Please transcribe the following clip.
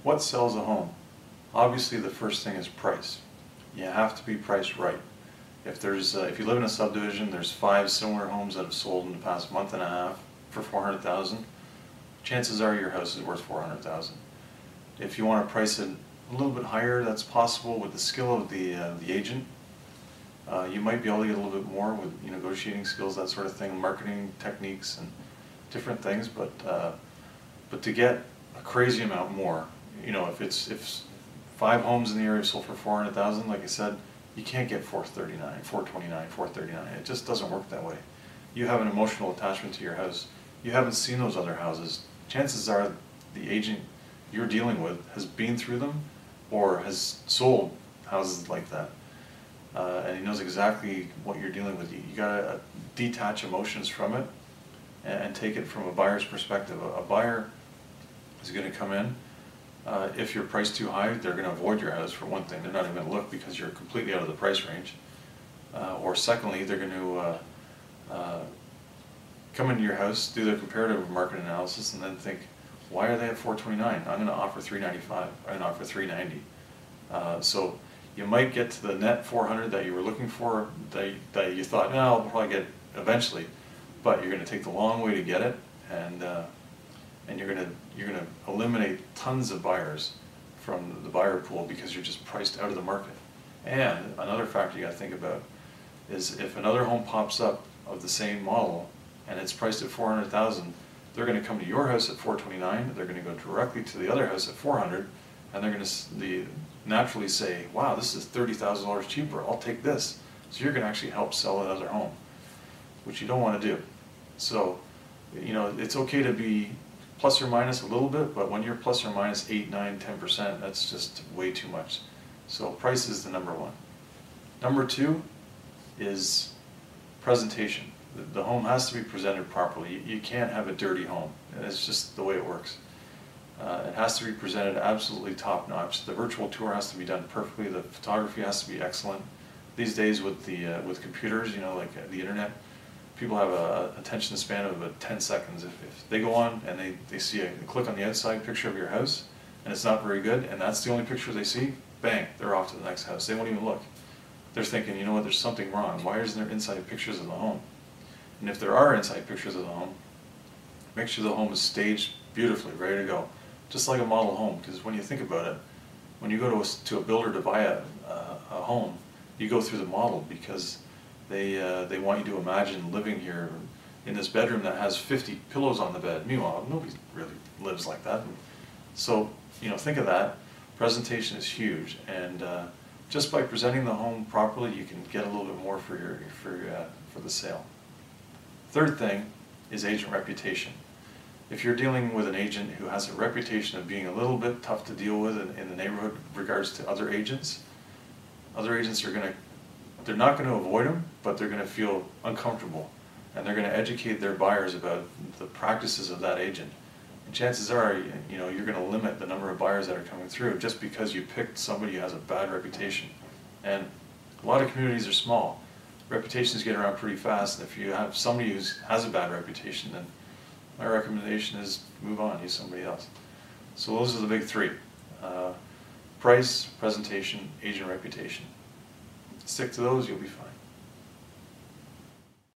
What sells a home? Obviously the first thing is price. You have to be priced right. If you live in a subdivision, there's 5 similar homes that have sold in the past month and a half for $400,000, chances are your house is worth $400,000. If you want to price it a little bit higher, that's possible with the skill of the agent. You might be able to get a little bit more with negotiating skills, that sort of thing, marketing techniques and different things, but to get a crazy amount more, if 5 homes in the area sold for $400,000, like I said, you can't get $439, $429, $439. It just doesn't work that way. You have an emotional attachment to your house. You haven't seen those other houses. Chances are the agent you're dealing with has been through them or has sold houses like that. And he knows exactly what you're dealing with. You gotta detach emotions from it and take it from a buyer's perspective. A buyer is going to come in. If you're priced too high, they're going to avoid your house for one thing. They're not even going to look because you're completely out of the price range. Or secondly, they're going to come into your house, do their comparative market analysis, and then think, why are they at $429? I'm going to offer $395. I'm going to offer $390. So you might get to the net $400 that you were looking for, that you thought, no, I'll probably get eventually, but you're going to take the long way to get it, and you're going to eliminate tons of buyers from the buyer pool because you're just priced out of the market. And another factor you got to think about is if another home pops up of the same model and it's priced at $400,000, they're going to come to your house at $429. They're going to go directly to the other house at $400, and they're going to naturally say, "Wow, this is $30,000 cheaper. I'll take this." So you're going to actually help sell another home, which you don't want to do. So, it's okay to be plus or minus a little bit, but when you're plus or minus 8, 9, 10%, that's just way too much. So price is the number one. Number two is presentation. The home has to be presented properly. You can't have a dirty home. It's just the way it works. It has to be presented absolutely top-notch. The virtual tour has to be done perfectly. The photography has to be excellent. These days with computers, like the internet, people have a attention span of about 10 seconds. If they go on and they see they click on the outside picture of your house and it's not very good, and that's the only picture they see, bang, they're off to the next house. They won't even look. They're thinking, you know what, there's something wrong. Why isn't there inside pictures of the home? And if there are inside pictures of the home, make sure the home is staged beautifully, ready to go. Just like a model home, because when you think about it, when you go to a builder to buy a home, you go through the model because they want you to imagine living here in this bedroom that has 50 pillows on the bed. Meanwhile, nobody really lives like that. So, think of that. Presentation is huge, and just by presenting the home properly, you can get a little bit more for the sale. Third thing is agent reputation. If you're dealing with an agent who has a reputation of being a little bit tough to deal with in the neighborhood with regards to other agents are they're not going to avoid them, but they're going to feel uncomfortable, and they're going to educate their buyers about the practices of that agent. And chances are, you're going to limit the number of buyers that are coming through just because you picked somebody who has a bad reputation. And a lot of communities are small. Reputations get around pretty fast, and if you have somebody who has a bad reputation, then my recommendation is move on, use somebody else. So those are the big three. Price, presentation, agent reputation. Stick to those, you'll be fine.